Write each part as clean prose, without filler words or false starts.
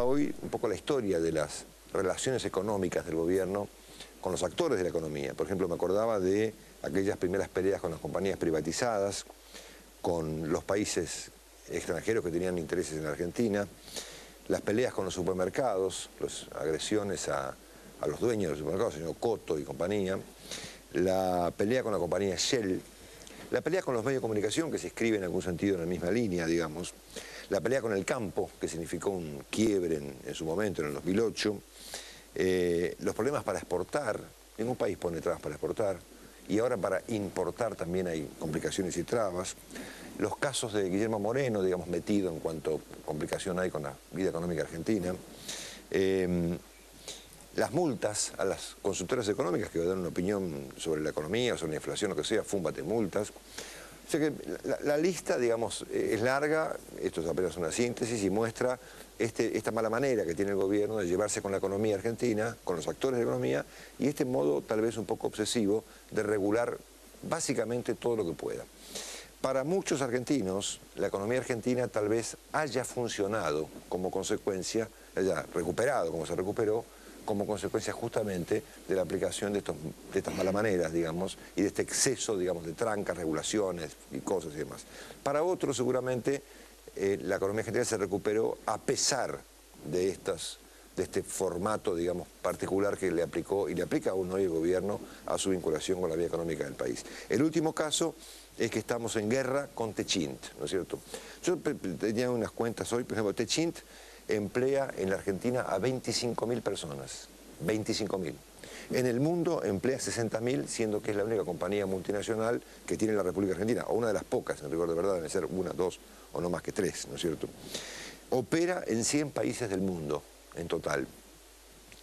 recordaba hoy un poco la historia de las relaciones económicas del gobierno con los actores de la economía. Por ejemplo, me acordaba de aquellas primeras peleas con las compañías privatizadas, con los países extranjeros que tenían intereses en la Argentina, las peleas con los supermercados, las agresiones a los dueños de los supermercados, el señor Cotto y compañía, la pelea con la compañía Shell, la pelea con los medios de comunicación, que se inscribe en algún sentido en la misma línea, digamos, la pelea con el campo, que significó un quiebre en su momento, en el 2008, los problemas para exportar, ningún país pone trabas para exportar, y ahora para importar también hay complicaciones y trabas, los casos de Guillermo Moreno, digamos, metido en cuanto complicación hay con la vida económica argentina, las multas a las consultoras económicas que dan una opinión sobre la economía, sobre la inflación, lo que sea, fúmbate multas. O sea que la lista, digamos, es larga, esto es apenas una síntesis y muestra esta mala manera que tiene el gobierno de llevarse con la economía argentina, con los actores de la economía, y este modo tal vez un poco obsesivo de regular básicamente todo lo que pueda. Para muchos argentinos, la economía argentina tal vez haya funcionado como consecuencia, haya recuperado como se recuperó, como consecuencia justamente de la aplicación de estas malas maneras, digamos, y de este exceso, digamos, de trancas, regulaciones y cosas y demás. Para otros, seguramente, la economía argentina se recuperó a pesar de este formato, digamos, particular que le aplicó y le aplica aún hoy el gobierno a su vinculación con la vida económica del país. El último caso es que estamos en guerra con Techint, ¿no es cierto? Yo tenía unas cuentas hoy, por ejemplo, Techint emplea en la Argentina a 25.000 personas, 25.000. En el mundo emplea 60.000, siendo que es la única compañía multinacional que tiene la República Argentina, o una de las pocas, en rigor de verdad, deben ser una, dos o no más que tres, ¿no es cierto? Opera en 100 países del mundo en total.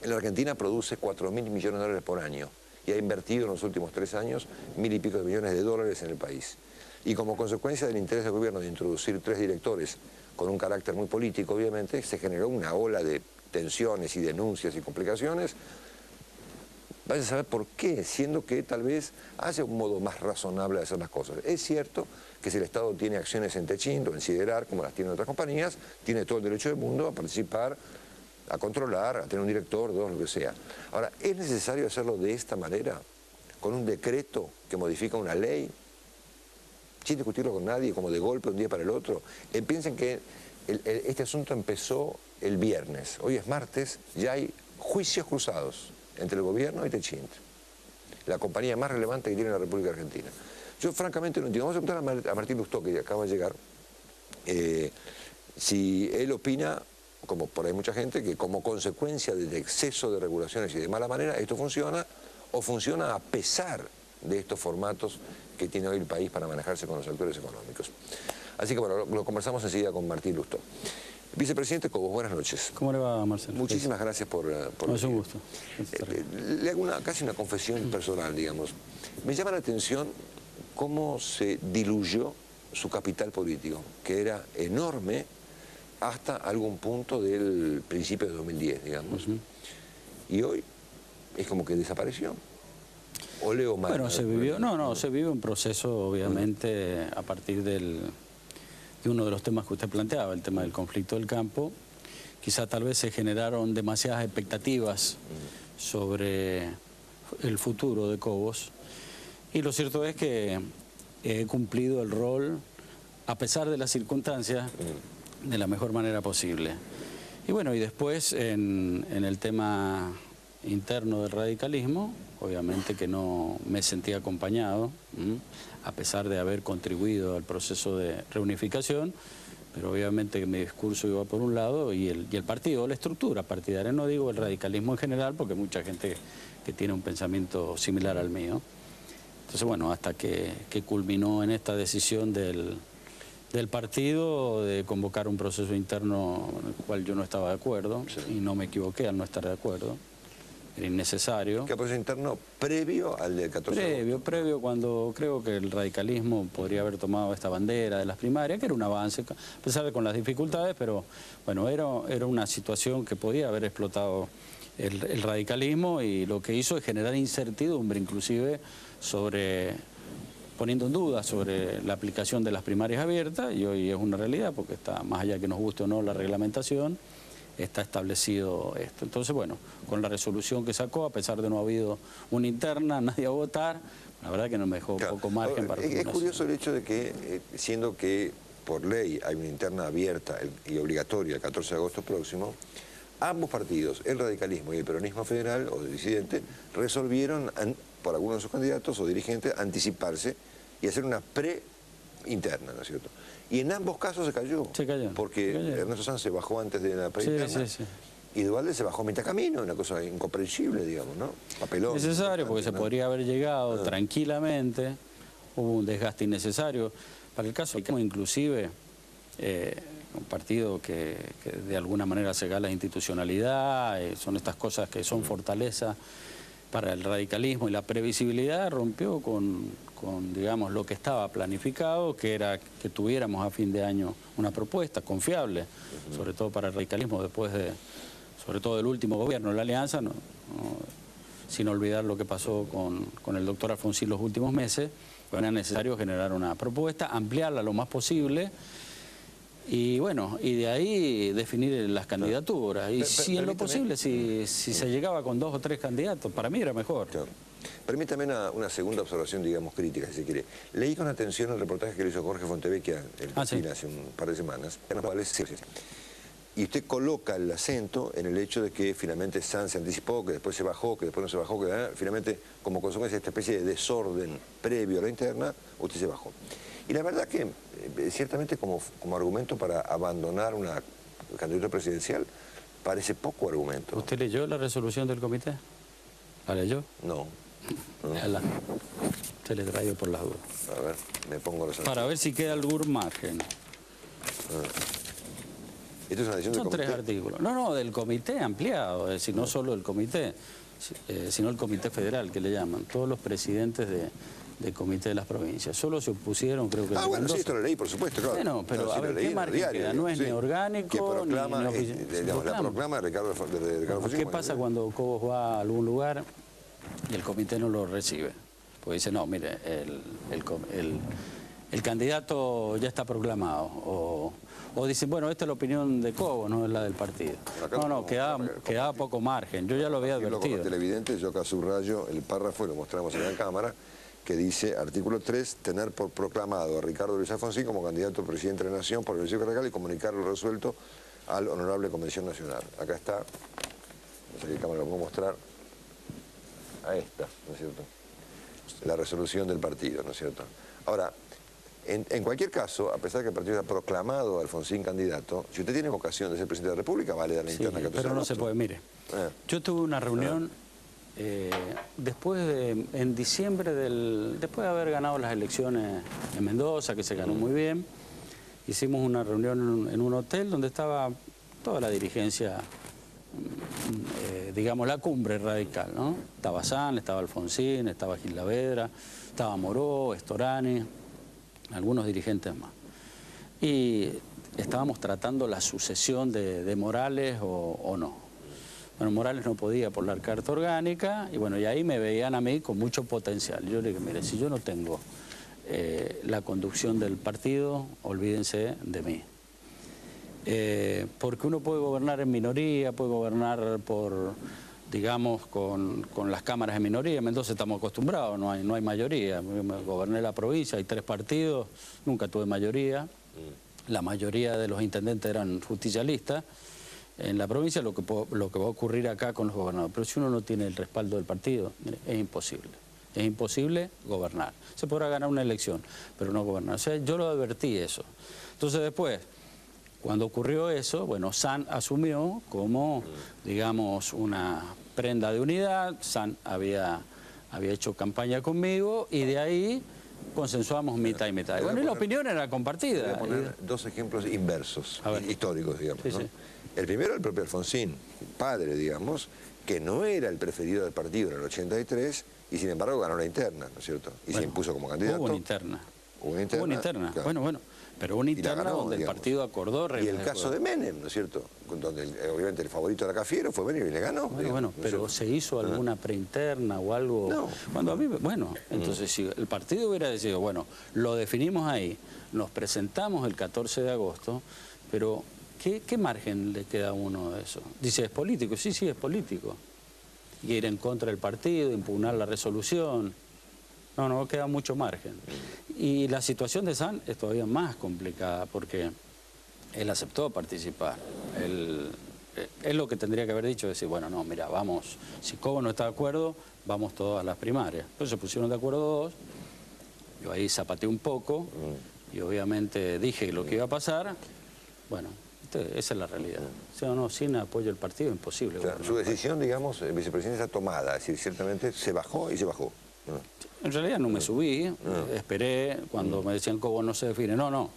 En la Argentina produce 4.000 millones de dólares por año y ha invertido en los últimos 3 años 1.000 y pico de millones de dólares en el país. Y como consecuencia del interés del gobierno de introducir 3 directores con un carácter muy político, obviamente, se generó una ola de tensiones y denuncias y complicaciones. Vaya a saber por qué, siendo que tal vez haya un modo más razonable de hacer las cosas. Es cierto que si el Estado tiene acciones en Techint o en Siderar, como las tienen otras compañías, tiene todo el derecho del mundo a participar, a controlar, a tener un director, dos, lo que sea. Ahora, ¿es necesario hacerlo de esta manera? Con un decreto que modifica una ley, sin discutirlo con nadie, como de golpe, un día para el otro. Piensen que este asunto empezó el viernes, hoy es martes, ya hay juicios cruzados entre el gobierno y Techint, la compañía más relevante que tiene la República Argentina. Yo francamente no entiendo. Vamos a preguntar a Martín Lustó, que acaba de llegar, si él opina, como por ahí mucha gente, que como consecuencia del exceso de regulaciones y de mala manera, esto funciona, o funciona a pesar de estos formatos que tiene hoy el país para manejarse con los actores económicos. Así que bueno, lo conversamos enseguida con Martín Lustó. Vicepresidente Cobos, buenas noches. ¿Cómo le va, Marcelo? Muchísimas gracias por es un gusto. Le hago casi una confesión personal, digamos. Me llama la atención cómo se diluyó su capital político, que era enorme hasta algún punto del principio de 2010, digamos. Y hoy es como que desapareció. ¿O leo mal? Bueno, se vivió, se vive un proceso, obviamente, a partir de uno de los temas que usted planteaba, el tema del conflicto del campo. Quizá tal vez se generaron demasiadas expectativas sobre el futuro de Cobos. Y lo cierto es que he cumplido el rol, a pesar de las circunstancias, de la mejor manera posible. Y bueno, y después en el tema interno del radicalismo, obviamente que no me sentí acompañado, a pesar de haber contribuido al proceso de reunificación, pero obviamente que mi discurso iba por un lado y el partido, la estructura partidaria, no digo el radicalismo en general, porque hay mucha gente que tiene un pensamiento similar al mío. Entonces, bueno, hasta que culminó en esta decisión del partido de convocar un proceso interno en el cual yo no estaba de acuerdo, y no me equivoqué al no estar de acuerdo. Era innecesario. ¿Qué proceso interno previo al del 14 de agosto? Previo, cuando creo que el radicalismo podría haber tomado esta bandera de las primarias, que era un avance, a pesar de con las dificultades, pero bueno, era una situación que podía haber explotado el radicalismo, y lo que hizo es generar incertidumbre, inclusive poniendo en duda sobre la aplicación de las primarias abiertas, y hoy es una realidad porque está más allá que nos guste o no la reglamentación. está establecido esto. Entonces, bueno, con la resolución que sacó, a pesar de no haber habido una interna, nadie a votar, la verdad que nos dejó poco margen para... Es curioso el hecho de que, siendo que por ley hay una interna abierta y obligatoria el 14 de agosto próximo, ambos partidos, el radicalismo y el peronismo federal o disidente, resolvieron, por algunos de sus candidatos o dirigentes, anticiparse y hacer una pre-interna, ¿no es cierto? Y en ambos casos se cayó. Se cayó. Porque Ernesto Sanz se bajó antes de la pre-interna. Sí. Y Duhalde se bajó a mitad camino, una cosa incomprensible, digamos, ¿no? Papelón. Necesario, porque se podría haber llegado tranquilamente, hubo un desgaste innecesario. Para el caso, inclusive, un partido que de alguna manera cega la institucionalidad, son estas cosas que son fortaleza para el radicalismo y la previsibilidad, rompió con, digamos, lo que estaba planificado, que era que tuviéramos a fin de año una propuesta confiable, sobre todo para el radicalismo después de, sobre todo del último gobierno de la Alianza, sin olvidar lo que pasó con el doctor Alfonsín los últimos meses. Era necesario generar una propuesta, ampliarla lo más posible y bueno, y de ahí definir las candidaturas. Y si en lo posible, si se llegaba con 2 o 3 candidatos, para mí era mejor. Claro. Permítame una segunda observación, digamos, crítica, si se quiere. Leí con atención el reportaje que le hizo Jorge Fontevecchia en Chile hace un par de semanas. Y usted coloca el acento en el hecho de que finalmente Sanz se anticipó, que después se bajó, que después no se bajó, que finalmente, como consecuencia de esta especie de desorden previo a la interna, usted se bajó. Y la verdad que, ciertamente como argumento para abandonar una candidatura presidencial, parece poco argumento. ¿Usted leyó la resolución del comité? ¿La leyó? No. Se le traigo por las dudas. A ver, me pongo los... Para ver si queda algún margen. ¿Esto es una decisión del comité? Son 3 artículos. No, del comité ampliado, es decir, no solo del comité, sino el comité federal, que le llaman. Todos los presidentes del comité de las provincias. Solo se opusieron, creo que... bueno, sí, esto lo leí, por supuesto, claro. Bueno, pero a ver, ¿qué margen queda? No es ni orgánico, que proclama, ni la proclama Ricardo Alfonsín. ¿Qué pasa cuando Cobos va a algún lugar y el comité no lo recibe? Pues dice, no, mire, el candidato ya está proclamado. O dicen, bueno, esta es la opinión de Cobos, no es la del partido. Quedaba poco margen. Yo ya lo había advertido. Los televidentes, yo acá subrayo el párrafo y lo mostramos en la cámara, que dice, artículo 3, tener por proclamado a Ricardo Luis Alfonsín como candidato a presidente de la Nación por el Elección Radical y comunicar lo resuelto al Honorable Convención Nacional. Acá está, no sé qué cámara lo puedo mostrar, a esta, ¿no es cierto? La resolución del partido, ¿no es cierto? Ahora, en cualquier caso, a pesar de que el partido ha proclamado a Alfonsín candidato, si usted tiene vocación de ser presidente de la República, vale dar la interna 14 pero no se puede, mire. Yo tuve una reunión en diciembre después de haber ganado las elecciones en Mendoza, que se ganó muy bien, hicimos una reunión en un hotel donde estaba toda la dirigencia, digamos la cumbre radical, ¿no? Estaba Sanz, estaba Alfonsín, estaba Gil Lavedra, estaba Moró, Storani, algunos dirigentes más. Y estábamos tratando la sucesión de Morales o no. Bueno, Morales no podía por la carta orgánica y bueno, y ahí me veían a mí con mucho potencial. Yo le dije, mire, si yo no tengo la conducción del partido, olvídense de mí. Porque uno puede gobernar en minoría, puede gobernar digamos, con las cámaras en minoría. En Mendoza estamos acostumbrados, no hay mayoría. Goberné la provincia, hay 3 partidos, nunca tuve mayoría. La mayoría de los intendentes eran justicialistas. En la provincia lo que va a ocurrir acá con los gobernadores. Pero si uno no tiene el respaldo del partido, es imposible. Es imposible gobernar. Se podrá ganar una elección, pero no gobernar. O sea, yo lo advertí eso. Entonces después, cuando ocurrió eso, bueno, Sanz asumió como, digamos, una prenda de unidad. Sanz había hecho campaña conmigo y de ahí consensuamos mitad y mitad. Bueno, y la opinión era compartida. Voy a poner 2 ejemplos inversos, históricos, digamos, ¿no? Sí. El primero, el propio Alfonsín, padre, digamos, que no era el preferido del partido en el 83 y sin embargo ganó la interna, ¿no es cierto? Y se impuso como candidato. Hubo una interna. Hubo una interna. Claro. Bueno, pero una interna ganó, donde digamos, el partido acordó reglas. Y el caso de Menem, ¿no es cierto? Donde obviamente el favorito era Cafiero, fue Menem y le ganó. Bueno, pero ¿se hizo alguna preinterna o algo? No. Cuando a mí, entonces si el partido hubiera decidido, bueno, lo definimos ahí, nos presentamos el 14 de agosto, pero ¿qué margen le queda a uno de eso? Dice, ¿es político? Sí, sí, es político. Y ir en contra del partido, impugnar la resolución. No queda mucho margen. Y la situación de Sanz es todavía más complicada porque él aceptó participar. Es lo que tendría que haber dicho, decir, bueno, no, mira, vamos, si Cobo no está de acuerdo, vamos todos a las primarias. Entonces se pusieron de acuerdo dos, yo ahí zapateé un poco y obviamente dije lo que iba a pasar. Bueno, esa es la realidad. O sea, no, sin apoyo del partido, imposible. O sea, su decisión, digamos, vicepresidente, está tomada, es decir, ciertamente se bajó y se bajó. En realidad no me subí, esperé, cuando me decían Cobo no se define. No,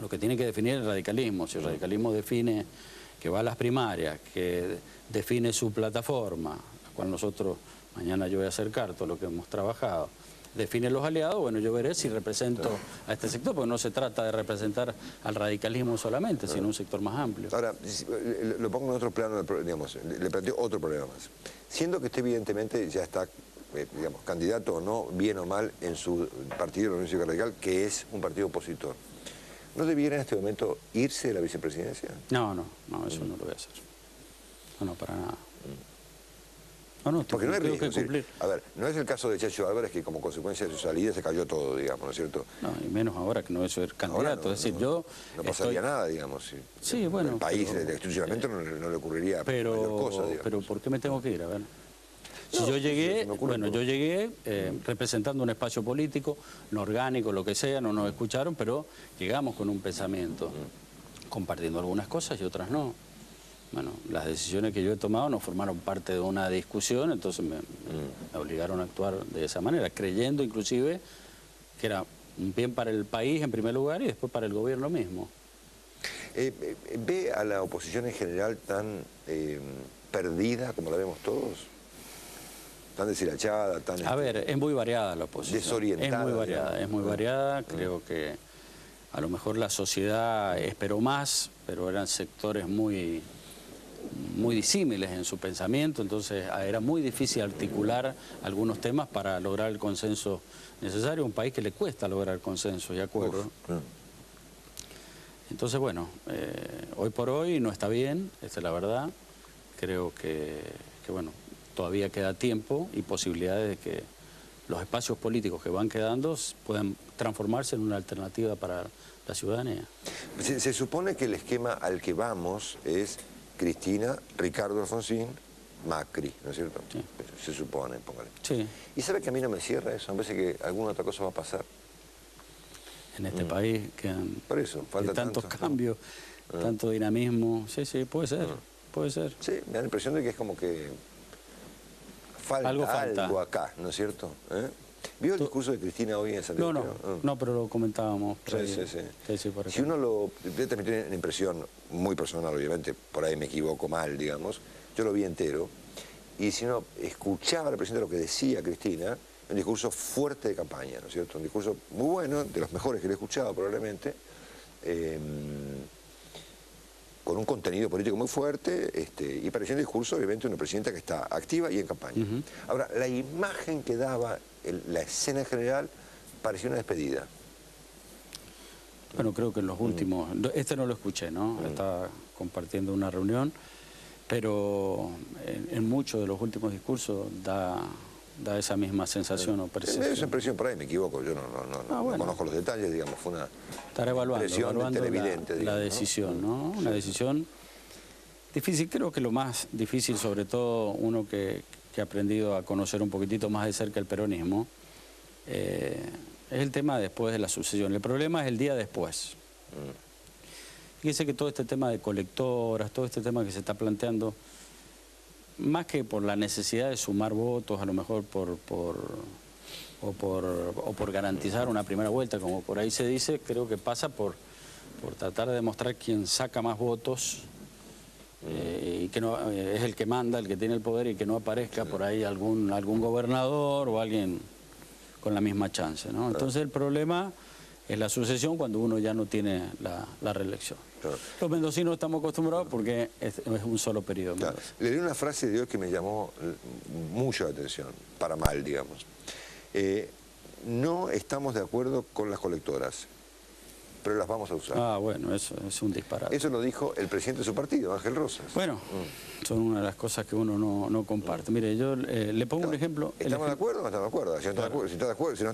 lo que tiene que definir es el radicalismo. Si el radicalismo define que va a las primarias, que define su plataforma, la cual nosotros, mañana yo voy a acercar todo lo que hemos trabajado, define los aliados, bueno, yo veré si represento a este sector, porque no se trata de representar al radicalismo solamente, sino un sector más amplio. Ahora, lo pongo en otro plano, digamos, le planteo otro problema más. Siendo que usted evidentemente ya está, digamos, candidato o no, bien o mal, en su partido, la Unión Cívica Radical, que es un partido opositor, ¿no debiera en este momento irse de la vicepresidencia? No, eso no lo voy a hacer. No, para nada. Porque no hay riesgo, que cumplir. A ver, no es el caso de Chacho Álvarez, que como consecuencia de su salida se cayó todo, digamos, ¿no es cierto? No, y menos ahora que no es ser candidato. Es decir, yo no pasaría nada, digamos. Sí, bueno. El país, institucionalmente, no le ocurriría mayor cosa, digamos. Pero ¿por qué me tengo que ir? A ver. Si yo llegué, yo llegué representando un espacio político, no orgánico, lo que sea, no nos escucharon, pero llegamos con un pensamiento, compartiendo algunas cosas y otras no. Bueno, las decisiones que yo he tomado no formaron parte de una discusión, entonces me obligaron a actuar de esa manera, creyendo inclusive que era un bien para el país en primer lugar y después para el gobierno mismo. ¿Ve a la oposición en general tan perdida como la vemos todos? ¿Tan deshilachada? Tan a ver, es muy variada la oposición. Desorientada. Es muy variada. Creo que a lo mejor la sociedad esperó más, pero eran sectores muy disímiles en su pensamiento, entonces era muy difícil articular algunos temas para lograr el consenso necesario. Un país que le cuesta lograr consenso y acuerdo. Entonces, bueno, hoy por hoy no está bien, esta es la verdad. Creo que bueno, todavía queda tiempo y posibilidades de que los espacios políticos que van quedando puedan transformarse en una alternativa para la ciudadanía. Se supone que el esquema al que vamos es Cristina, Ricardo Alfonsín, Macri, ¿no es cierto? Sí. Se supone, póngale. Sí. ¿Y sabe que a mí no me cierra eso? Me parece que alguna otra cosa va a pasar. En este país quedan por eso, falta tantos cambios, tanto dinamismo. Sí, puede ser, puede ser. Sí, me da la impresión de que es como que falta algo acá, ¿no es cierto? ¿Vio el discurso de Cristina hoy en Santiago? No, pero lo comentábamos. Sí, por si uno yo también tiene una impresión muy personal, obviamente, por ahí me equivoco mal, digamos, yo lo vi entero, y si uno escuchaba al presidente lo que decía Cristina, un discurso fuerte de campaña, ¿no es cierto? Un discurso muy bueno, de los mejores que le he escuchado probablemente, con un contenido político muy fuerte, y parecía un discurso, obviamente, de una presidenta que está activa y en campaña. Ahora, la imagen que daba, la escena en general, parecía una despedida. Bueno, creo que en los últimos, este no lo escuché, ¿no? Estaba compartiendo una reunión, pero en muchos de los últimos discursos da esa misma sensación o percepción. Esa impresión, por ahí me equivoco, yo no conozco los detalles, digamos, fue una evaluando televidente, la decisión, ¿no? Una decisión difícil. Creo que lo más difícil, sobre todo uno que ha aprendido a conocer un poquitito más de cerca el peronismo, es el tema después de la sucesión. El problema es el día después. Fíjese que todo este tema de colectoras, todo este tema que se está planteando, más que por la necesidad de sumar votos, a lo mejor por garantizar una primera vuelta, como por ahí se dice, creo que pasa por tratar de demostrar quién saca más votos y que no es el que manda, el que tiene el poder, y que no aparezca por ahí algún gobernador o alguien con la misma chance, ¿no? Entonces el problema es la sucesión cuando uno ya no tiene la reelección. Los mendocinos estamos acostumbrados porque es un solo periodo. Le di una frase de hoy que me llamó mucho la atención, para mal, digamos. No estamos de acuerdo con las colectoras, pero las vamos a usar. Ah, bueno, eso es un disparate. Eso lo dijo el presidente de su partido, Ángel Rosas. Bueno, son una de las cosas que uno no comparte. Mire, yo le pongo un ejemplo. ¿Estamos de acuerdo o no estamos de acuerdo? Si no está de acuerdo, si no está